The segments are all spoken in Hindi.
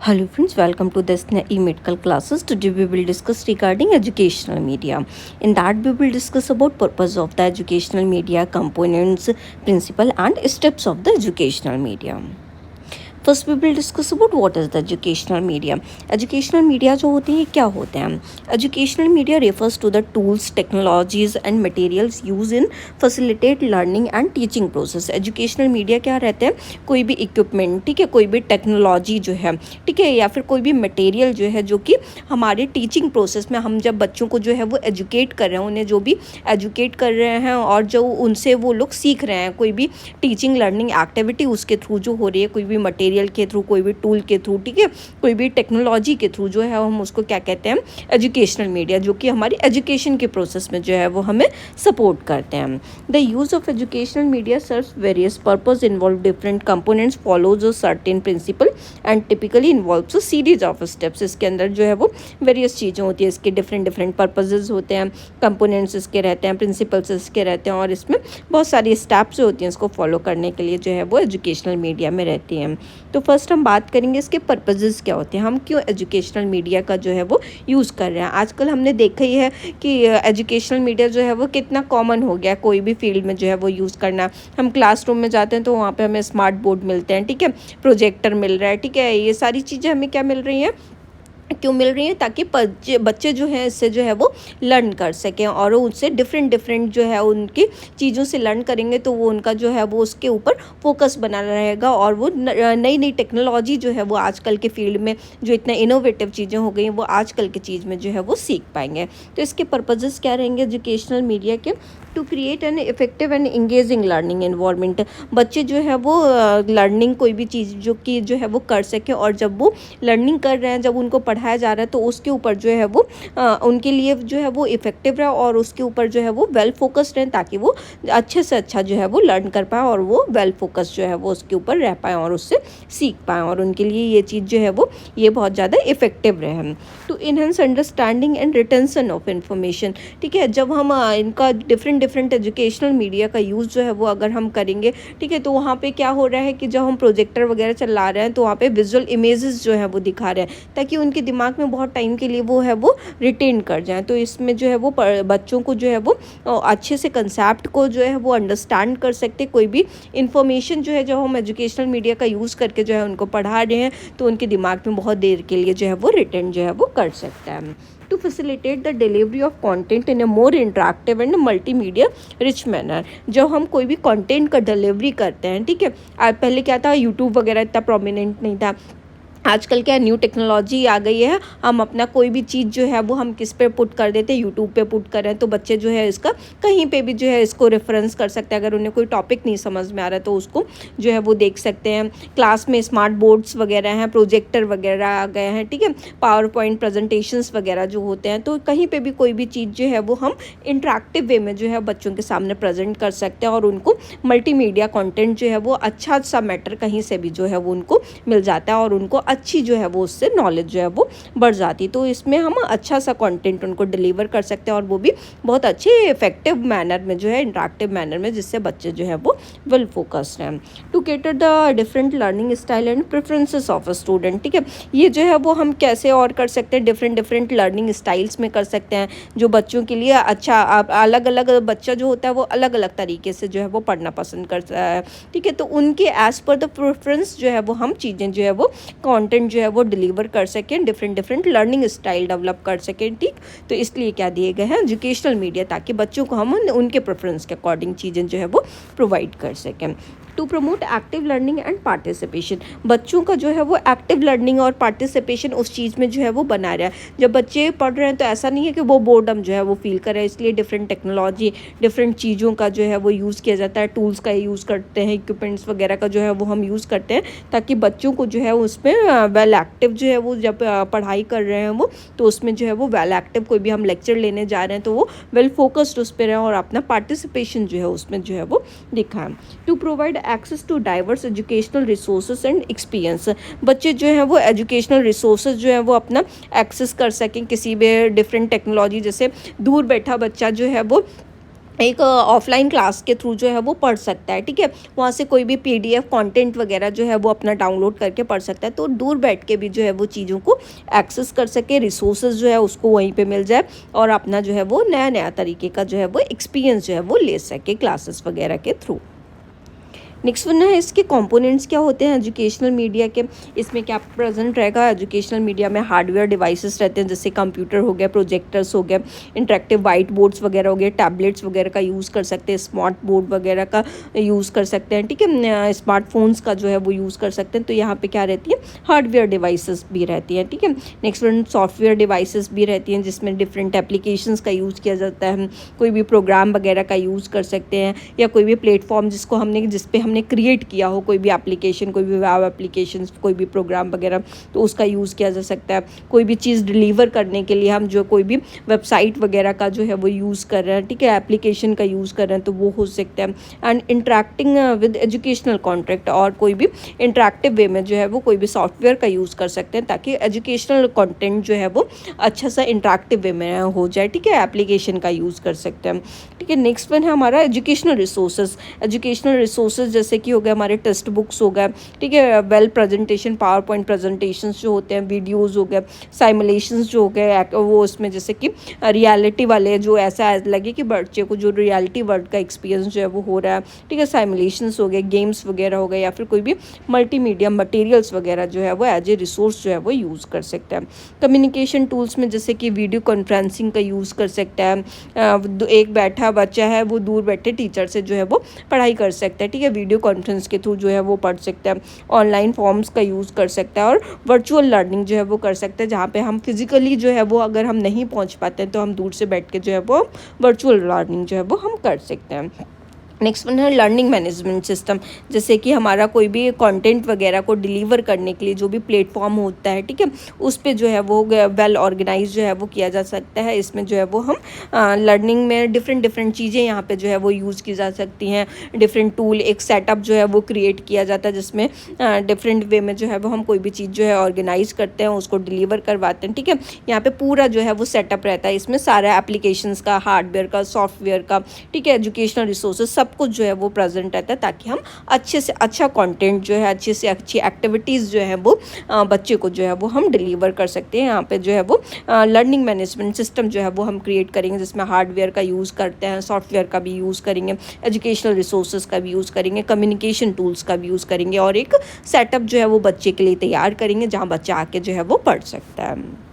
Hello friends, welcome to this e-medical classes. Today we will discuss regarding educational media. In that we will discuss about purpose of the educational media, components, principle and steps of the educational media. First we will discuss about what is the educational media. Educational media जो होते हैं क्या होते हैं? Educational media refers to the tools, technologies and materials use in facilitate learning and teaching process. Educational media क्या रहते हैं? कोई भी इक्विपमेंट, ठीक है, कोई भी टेक्नोलॉजी जो है, ठीक है, या फिर कोई भी मटेरियल जो है जो कि हमारे टीचिंग प्रोसेस में हम जब बच्चों को जो है वो एजुकेट कर रहे हैं, उन्हें जो भी एजुकेट कर रहे हैं और जो उनसे वो लोग सीख रहे हैं, कोई भी टीचिंग लर्निंग एक्टिविटी उसके थ्रू जो हो रही है, कोई भी मटेरियल के थ्रू, कोई भी टूल के थ्रू, ठीक है, कोई भी टेक्नोलॉजी के थ्रू जो है हम उसको क्या कहते हैं? एजुकेशनल मीडिया, जो कि हमारी एजुकेशन के प्रोसेस में जो है वो हमें सपोर्ट करते हैं. The use of educational media serves various purpose, involve different components, follows a certain principle and typically involves a series of steps. इसके अंदर जो है वो वेरियस चीज़ें होती है, इसके डिफरेंट डिफरेंट पर्पजेज होते हैं, कंपोनेंट्स इसके रहते हैं, प्रिंसिपल्स इसके रहते हैं और इसमें बहुत सारी स्टेप्स होती हैं इसको फॉलो करने के लिए जो है वो एजुकेशनल मीडिया में रहती हैं. तो फर्स्ट हम बात करेंगे इसके पर्पजेस क्या होते हैं, हम क्यों एजुकेशनल मीडिया का जो है वो यूज़ कर रहे हैं. आजकल हमने देखा ही है कि एजुकेशनल मीडिया जो है वो कितना कॉमन हो गया, कोई भी फील्ड में जो है वो यूज़ करना. हम क्लासरूम में जाते हैं तो वहाँ पे हमें स्मार्ट बोर्ड मिलते हैं, ठीक है, प्रोजेक्टर मिल रहा है, ठीक है, ये सारी चीज़ें हमें क्या मिल रही हैं, क्यों मिल रही हैं? ताकि बच्चे जो हैं इससे जो है वो लर्न कर सकें और उनसे डिफरेंट डिफरेंट जो है उनकी चीज़ों से लर्न करेंगे तो वो उनका जो है वो उसके ऊपर फोकस बना रहेगा और वो नई नई टेक्नोलॉजी जो है वो आजकल के फील्ड में जो इतना इनोवेटिव चीज़ें हो गई हैं वो आजकल की चीज़ में जो है वो सीख पाएंगे. तो इसके पर्पजेस क्या रहेंगे एजुकेशनल मीडिया के? To create an effective and engaging learning environment. बच्चे जो है वो लर्निंग कोई भी चीज़ जो है वो कर सकें और जब वो लर्निंग कर रहे हैं, जब उनको पढ़ाया जा रहा है तो उसके ऊपर जो है वो उनके लिए जो है वो इफेक्टिव रहे और उसके ऊपर जो है वो वेल फोकस्ड रहें ताकि वो अच्छे से अच्छा जो है वो लर्न कर पाए और वो वेल फोकस्ड जो है वो उसके ऊपर रह पाएँ और उससे सीख पाएँ और उनके लिए ये चीज़ जो है वो ये बहुत ज़्यादा इफेक्टिव रहे. To enhance understanding and retention of information, ठीक है, जब हम इनका डिफरेंट एजुकेशनल मीडिया का यूज़ जो है वो अगर हम करेंगे, ठीक है, तो वहाँ पे क्या हो रहा है कि जब हम प्रोजेक्टर वगैरह चला रहे हैं तो वहाँ पे विजुअल इमेजेस जो है वो दिखा रहे हैं ताकि उनके दिमाग में बहुत टाइम के लिए वो है वो रिटेन कर जाएं. तो इसमें जो है वो बच्चों को जो है वो अच्छे से कंसेप्ट को जो है वो अंडरस्टैंड कर सकते. कोई भी इंफॉर्मेशन जो है जब हम एजुकेशनल मीडिया का यूज़ करके जो है उनको पढ़ा रहे हैं तो उनके दिमाग में बहुत देर के लिए जो है वो रिटेन जो है वो कर सकता है. To facilitate the delivery of content in a more interactive and multimedia rich manner. जब हम कोई भी कंटेंट का डिलीवरी करते हैं, ठीक है, पहले क्या था, यूट्यूब वगैरह इतना प्रोमिनेंट नहीं था. आजकल क्या न्यू टेक्नोलॉजी आ गई है, हम अपना कोई भी चीज़ जो है वो हम किस पे पुट कर देते हैं, यूट्यूब पे पुट करें तो बच्चे जो है इसका कहीं पे भी जो है इसको रेफरेंस कर सकते हैं. अगर उन्हें कोई टॉपिक नहीं समझ में आ रहा है तो उसको जो है वो देख सकते हैं. क्लास में स्मार्ट बोर्ड्स वगैरह हैं, प्रोजेक्टर वगैरह आ गए हैं, ठीक है, पावर पॉइंट प्रेजेंटेशंस वगैरह जो होते हैं, तो कहीं पर भी कोई भी चीज़ जो है वो हम इंटरेक्टिव वे में जो है बच्चों के सामने प्रेजेंट कर सकते हैं और उनको मल्टीमीडिया कॉन्टेंट जो है वो अच्छा सा मैटर कहीं से भी जो है वो उनको मिल जाता है और उनको अच्छी जो है वो उससे नॉलेज जो है वो बढ़ जाती. तो इसमें हम अच्छा सा कंटेंट उनको डिलीवर कर सकते हैं और वो भी बहुत अच्छे इफेक्टिव मैनर में जो है, इंटरेक्टिव मैनर में, जिससे बच्चे जो है वो वेल फोकस्ड हैं. To cater the different learning style and preferences of a student, ठीक है, ये जो है वो हम कैसे और कर सकते हैं, डिफरेंट लर्निंग स्टाइल्स में कर सकते हैं जो बच्चों के लिए अच्छा. अलग अलग बच्चा जो होता है वो अलग अलग तरीके से जो है वो पढ़ना पसंद करता है, ठीक है, तो उनके एज पर द प्रेफरेंस जो है वो हम चीज़ें जो है वो कंटेंट जो है वो डिलीवर कर सकें, डिफरेंट लर्निंग स्टाइल डेवलप कर सकें, ठीक. तो इसलिए क्या दिए गए हैं एजुकेशनल मीडिया, ताकि बच्चों को हम उनके प्रेफरेंस के अकॉर्डिंग चीज़ें जो है वो प्रोवाइड कर सकें. To promote active learning and participation, बच्चों का जो है वो एक्टिव लर्निंग और पार्टिसिपेशन उस चीज़ में जो है वो बना रहा है. जब बच्चे पढ़ रहे हैं तो ऐसा नहीं है कि वो बोर्डम जो है वो फील कर रहे हैं, इसलिए डिफरेंट टेक्नोलॉजी, डिफरेंट चीज़ों का जो है वो यूज़ किया जाता है, टूल्स का यूज़ करते हैं, इक्विपमेंट्स वगैरह का जो है वो हम यूज़ करते हैं ताकि बच्चों को जो है उसमें वेल एक्टिव जो है वो जब पढ़ाई कर रहे हैं वो, तो उसमें जो है वो वेल एक्टिव, कोई भी हम लेक्चर लेने जा रहे हैं तो वो वेल फोकस्ड उस पर रहें और अपना पार्टिसिपेशन जो है उसमें जो है वो दिखाएं. To provide access to diverse educational resources and experience, बच्चे जो हैं वो एजुकेशनल रिसोर्सेज जो है वो अपना एक्सेस कर सकें किसी भी डिफरेंट टेक्नोलॉजी. जैसे दूर बैठा बच्चा जो है वो एक ऑफलाइन क्लास के थ्रू जो है वो पढ़ सकता है, ठीक है। वहाँ से कोई भी पीडीएफ कंटेंट वगैरह जो है वो अपना डाउनलोड करके पढ़ सकता है, तो दूर बैठ के भी जो है वो चीज़ों को एक्सेस कर सके, रिसोर्सेज जो है उसको वहीं पे मिल जाए और अपना जो है वो नया नया तरीके का जो है वो एक्सपीरियंस जो है वो ले सके क्लासेस वगैरह के थ्रू। नेक्स्ट वन है इसके कंपोनेंट्स क्या होते हैं एजुकेशनल मीडिया के। इसमें क्या प्रेजेंट रहेगा, एजुकेशनल मीडिया में हार्डवेयर डिवाइसेस रहते हैं, जैसे कंप्यूटर हो गया, प्रोजेक्टर्स हो गया, इंटरेक्टिव वाइट बोर्ड्स वगैरह हो गए, टैबलेट्स वगैरह का यूज़ कर सकते हैं, स्मार्ट बोर्ड वगैरह का यूज़ कर सकते हैं, ठीक है। स्मार्टफोन्स का जो है वो यूज़ कर सकते हैं, तो यहाँ पे क्या रहती है, हार्डवेयर डिवाइसेस भी रहती हैं, ठीक है। नेक्स्ट वन सॉफ्टवेयर डिवाइसेस भी रहती हैं, जिसमें डिफरेंट एप्लीकेशंस का यूज़ किया जाता है, हम कोई भी प्रोग्राम वगैरह का यूज़ कर सकते हैं, या कोई भी प्लेटफॉर्म जिस पे हमने क्रिएट किया हो, कोई भी एप्लीकेशन, कोई भी वेब एप्लीकेशन, कोई भी प्रोग्राम वगैरह, तो उसका यूज़ किया जा सकता है। कोई भी चीज़ डिलीवर करने के लिए हम जो कोई भी वेबसाइट वगैरह का जो है वो यूज़ कर रहे हैं, ठीक है, एप्लीकेशन का यूज़ कर रहे हैं, तो वो हो सकता है। And interacting with educational content, और कोई भी इंटरेक्टिव वे में जो है वो कोई भी सॉफ्टवेयर का यूज़ कर सकते हैं, ताकि एजुकेशनल कॉन्टेंट जो है वो अच्छा सा इंटरेक्टिव वे में हो जाए, ठीक है। एप्लीकेशन का यूज़ कर सकते हैं, ठीक है। नेक्स्ट वन है हमारा एजुकेशनल रिसोर्सेज। एजुकेशनल रिसोर्सेज जैसे कि हो गया हमारे टेक्स्ट बुक्स हो गए, ठीक है, well presentation, power point presentations जो होते हैं, वीडियोज़ हो गए, साइमुलेशंस जो हो गए, वो उसमें जैसे कि रियलिटी वाले, जो ऐसा लगे कि बच्चे को जो रियलिटी वर्ल्ड का एक्सपीरियंस जो है वो हो रहा है, ठीक है, साइमुलेशंस हो गए, गेम्स वगैरह हो गए, या फिर कोई भी मल्टीमीडिया मटेरियल्स वगैरह जो है वो एज ए रिसोर्स जो है वो यूज़ कर सकते हैं। कम्युनिकेशन टूल्स में जैसे कि वीडियो कॉन्फ्रेंसिंग का यूज़ कर सकता है, एक बैठा बच्चा है वो दूर बैठे टीचर से जो है वो पढ़ाई कर सकता है, ठीक है, वीडियो कॉन्फ्रेंस के थ्रू जो है वो पढ़ सकता है। ऑनलाइन फॉर्म्स का यूज़ कर सकता है, और वर्चुअल लर्निंग जो है वो कर सकते हैं, जहाँ पे हम फिजिकली जो है वो अगर हम नहीं पहुँच पाते हैं तो हम दूर से बैठ के जो है वो वर्चुअल लर्निंग जो है वो हम कर सकते हैं। नेक्स्ट वन है लर्निंग मैनेजमेंट सिस्टम, जैसे कि हमारा कोई भी कंटेंट वगैरह को डिलीवर करने के लिए जो भी प्लेटफॉर्म होता है, ठीक है, उस पे जो है वो वेल ऑर्गेनाइज जो है वो किया जा सकता है। इसमें जो है वो हम लर्निंग में डिफरेंट चीज़ें यहाँ पे जो है वो यूज़ की जा सकती हैं, डिफरेंट टूल, एक सेटअप जो है वो क्रिएट किया जाता है, जिसमें डिफरेंट वे में जो है वो हम कोई भी चीज़ जो है ऑर्गेनाइज करते हैं, उसको डिलीवर करवाते हैं, ठीक है। यहाँ पे पूरा जो है वो सेटअप रहता है, इसमें सारा एप्लीकेशंस का, हार्डवेयर का, सॉफ्टवेयर का, ठीक है, एजुकेशनल रिसोर्सेज सब कुछ जो है वो प्रेजेंट रहता है, ताकि हम अच्छे से अच्छा कंटेंट जो है, अच्छे से अच्छी एक्टिविटीज़ जो है वो बच्चे को जो है वो हम डिलीवर कर सकते हैं। यहाँ पे जो है वो लर्निंग मैनेजमेंट सिस्टम जो है वो हम क्रिएट करेंगे, जिसमें हार्डवेयर का यूज़ करते हैं, सॉफ्टवेयर का भी यूज़ करेंगे, एजुकेशनल रिसोर्सेज का भी यूज़ करेंगे, कम्युनिकेशन टूल्स का भी यूज़ करेंगे, और एक सेटअप जो है वो बच्चे के लिए तैयार करेंगे, जहाँ बच्चा आके जो है वो पढ़ सकता है।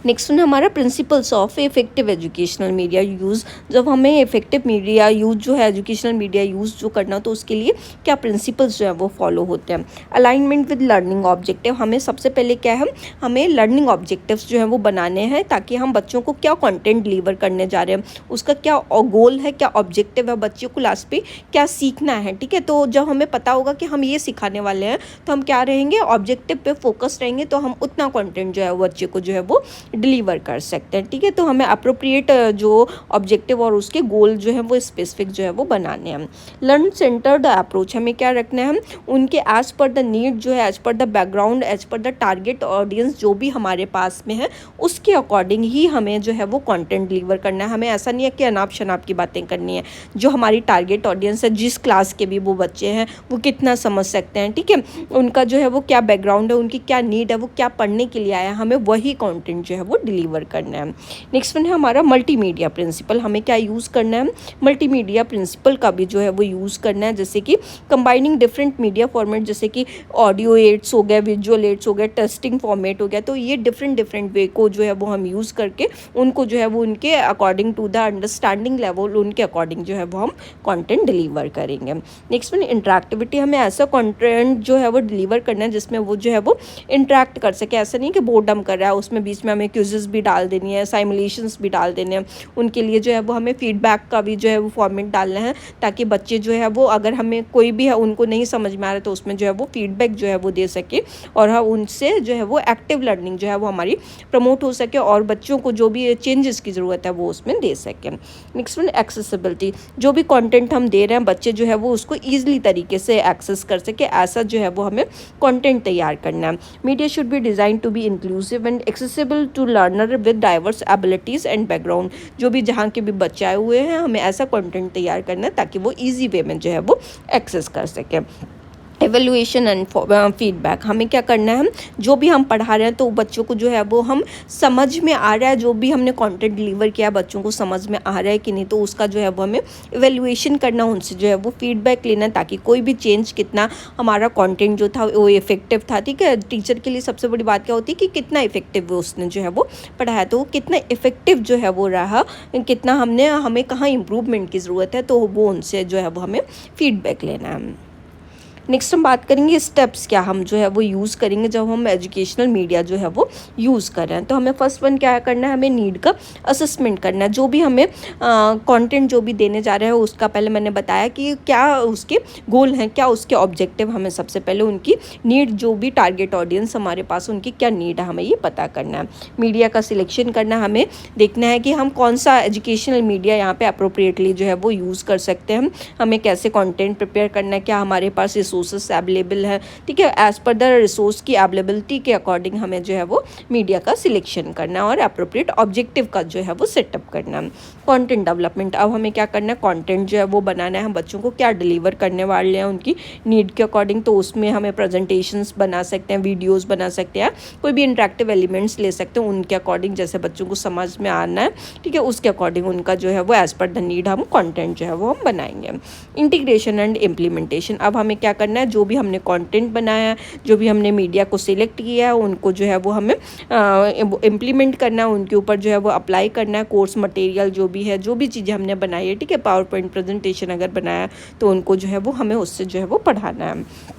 नेक्स्ट वन हमारा principles of effective educational media use. जब हमें इफेक्टिव मीडिया यूज़ जो है, एजुकेशनल मीडिया यूज़ जो करना, तो उसके लिए क्या प्रिंसिपल्स जो है वो फॉलो होते हैं। अलाइनमेंट विद लर्निंग ऑब्जेक्टिव, हमें सबसे पहले क्या है, हमें लर्निंग ऑब्जेक्टिव्स जो है वो बनाने हैं, ताकि हम बच्चों को क्या कंटेंट डिलीवर करने जा रहे हैं, उसका क्या गोल है, क्या ऑब्जेक्टिव है, बच्चे को लास्ट पे क्या सीखना है, ठीक है। तो जब हमें पता होगा कि हम ये सिखाने वाले हैं, तो हम क्या रहेंगे, ऑब्जेक्टिव पे फोकस रहेंगे, तो हम उतना कंटेंट जो है वो बच्चे को जो है वो डिलीवर कर सकते हैं, ठीक है। तो हमें अप्रोप्रिएट जो ऑब्जेक्टिव और उसके गोल जो है वो स्पेसिफिक जो है वो बनाने हैं। लर्न सेंटर्ड अप्रोच, हमें क्या रखना है, हम उनके एज पर द नीड जो है, as per the background, as per the target audience जो भी हमारे पास में है, उसके अकॉर्डिंग ही हमें जो है वो कंटेंट डिलीवर करना है। हमें ऐसा नहीं है कि अनाप शनाप की बातें करनी है। जो हमारी टारगेट ऑडियंस है, जिस क्लास के भी वो बच्चे हैं, वो कितना समझ सकते हैं, ठीक है, उनका जो है वो क्या बैकग्राउंड है, उनकी क्या नीड है, वो क्या पढ़ने के लिए आया है, हमें वही कंटेंट जो है वो डिलीवर करना है। नेक्स्ट वन है हमारा मल्टीमीडिया प्रिंसिपल, हमें क्या यूज़ करना है, मल्टीमीडिया प्रिंसिपल का भी जो है वो यूज़ करना है, जैसे कि कंबाइनिंग डिफरेंट मीडिया फॉर्मेट, जैसे कि ऑडियो एड्स हो गया, विजुअल एड्स हो गया, टेस्टिंग फॉर्मेट हो गया, तो ये डिफरेंट वे को जो है वो हम यूज़ करके उनको जो है वो उनके according to the understanding level, उनके अकॉर्डिंग जो है वो हम कंटेंट डिलीवर करेंगे। नेक्स्ट वन इंटरेक्टिविटी, हमें ऐसा कंटेंट जो है वो डिलीवर करना है जिसमें वो जो है वो इंटरेक्ट कर सके। ऐसा नहीं कि बोर्डम कर रहा है, उसमें बीच में हमें क्विज़ेस भी डाल देनी है, साइमुलेशंस भी डाल देने हैं, उनके लिए जो है वो हमें फीडबैक का भी जो है वो फॉर्मेट डालना है, ताकि बच्चे जो है वो अगर हमें कोई भी है उनको नहीं समझ में आ रहा है, तो उसमें जो है वो फीडबैक जो है वो दे सके, और हाँ उनसे जो है वो एक्टिव लर्निंग जो है वो हमारी प्रमोट हो सके, और बच्चों को जो भी चेंजेस की ज़रूरत है वो उसमें दे सकें। नेक्स्ट वन एक्सेसिबिलिटी, जो भी कंटेंट हम दे रहे हैं बच्चे जो है वो उसको ईजिली तरीके से एक्सेस कर सके, ऐसा जो है वो हमें कंटेंट तैयार करना है। Media should be design to be inclusive and accessible to learner with diverse abilities and background. जो भी जहाँ के भी बच्चे आए हुए हैं, हमें ऐसा कंटेंट तैयार करना है ताकि वो ईजी वे में जो है वो एक्सेस कर सकें। एवेल्युएशन एंड फीडबैक, हमें क्या करना है, हम जो भी हम पढ़ा रहे हैं तो बच्चों को जो है वो हम समझ में आ रहा है, जो भी हमने कंटेंट डिलीवर किया बच्चों को समझ में आ रहा है कि नहीं, तो उसका जो है वो हमें एवेल्युएशन करना, उनसे जो है वो फीडबैक लेना, ताकि कोई भी चेंज, कितना हमारा कंटेंट जो था वो इफेक्टिव था। ठीक है, टीचर के लिए सबसे बड़ी बात क्या होती है कि कितना इफेक्टिव उसने जो है वो पढ़ाया, तो कितना इफेक्टिव जो है वो रहा, कितना हमें कहाँ इम्प्रूवमेंट की ज़रूरत है, तो वो उनसे जो है वो हमें फीडबैक लेना है। नेक्स्ट हम बात करेंगे स्टेप्स क्या हम जो है वो यूज़ करेंगे जब हम एजुकेशनल मीडिया जो है वो यूज़ कर रहे हैं। तो हमें फर्स्ट वन क्या करना है, हमें नीड का असेसमेंट करना है। जो भी हमें कंटेंट जो भी देने जा रहे हैं उसका पहले मैंने बताया कि क्या उसके गोल हैं, क्या उसके ऑब्जेक्टिव, हमें सबसे पहले उनकी नीड, जो भी टारगेट ऑडियंस हमारे पास उनकी क्या नीड है, हमें ये पता करना है। मीडिया का सिलेक्शन करना, हमें देखना है कि हम कौन सा एजुकेशनल मीडिया यहाँ पे अप्रोप्रिएटली जो है वो यूज़ कर सकते हैं। हमें कैसे कंटेंट प्रिपेयर करना है, क्या हमारे पास रिसोर्सेस अवेलेबल है। ठीक है, एज़ पर द रिसोर्स की अवेलेबिलिटी के अकॉर्डिंग हमें जो है वो मीडिया का सिलेक्शन करना और अप्रोप्रिएट ऑब्जेक्टिव का जो है वो सेटअप करना। कंटेंट डेवलपमेंट, अब हमें क्या करना है, कंटेंट जो है वो बनाना है, हम बच्चों को क्या डिलीवर करने वाले हैं उनकी नीड के अकॉर्डिंग। तो उसमें हमें प्रेजेंटेशंस बना सकते हैं, वीडियोस बना सकते हैं, कोई भी इंटरेक्टिव एलिमेंट्स ले सकते हैं उनके अकॉर्डिंग, जैसे बच्चों को समझ में आना है। ठीक है, उसके अकॉर्डिंग उनका जो है वो एज़ पर द नीड हम कंटेंट जो है वो हम बनाएंगे। इंटीग्रेशन एंड इम्प्लीमेंटेशन, अब हमें क्या करना है, जो भी हमने कंटेंट बनाया है, जो भी हमने मीडिया को सिलेक्ट किया है, उनको जो है वो हमें इम्प्लीमेंट करना है, उनके ऊपर जो है वो अप्लाई करना है। कोर्स मटेरियल जो भी है, जो भी चीज़ें हमने बनाई है, ठीक है, पावर पॉइंट प्रेजेंटेशन अगर बनाया तो उनको जो है वो हमें उससे जो है वो पढ़ाना है।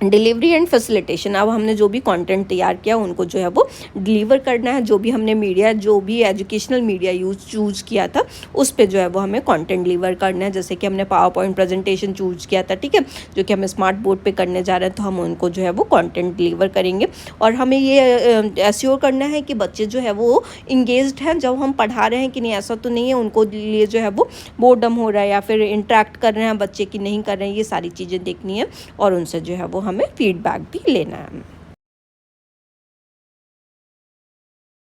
डिलीवरी एंड फैसिलिटेशन, अब हमने जो भी कंटेंट तैयार किया उनको जो है वो डिलीवर करना है। जो भी हमने मीडिया, जो भी एजुकेशनल मीडिया चूज़ किया था उस पे जो है वो हमें कंटेंट डिलीवर करना है। जैसे कि हमने पावर पॉइंट प्रेजेंटेशन चूज़ किया था, ठीक है, जो कि हमें स्मार्ट बोर्ड पे करने जा रहे हैं, तो हम उनको जो है वो कंटेंट डिलीवर करेंगे। और हमें ये एश्योर करना है कि बच्चे जो है वो इंगेज्ड हैं जब हम पढ़ा रहे हैं कि नहीं, ऐसा तो नहीं है उनको लिए जो है वो बोर्डम हो रहा है या फिर इंटरेक्ट कर रहे हैं बच्चे की नहीं कर रहे हैं, ये सारी चीज़ें देखनी है और उनसे जो है वो हमें फीडबैक भी लेना है।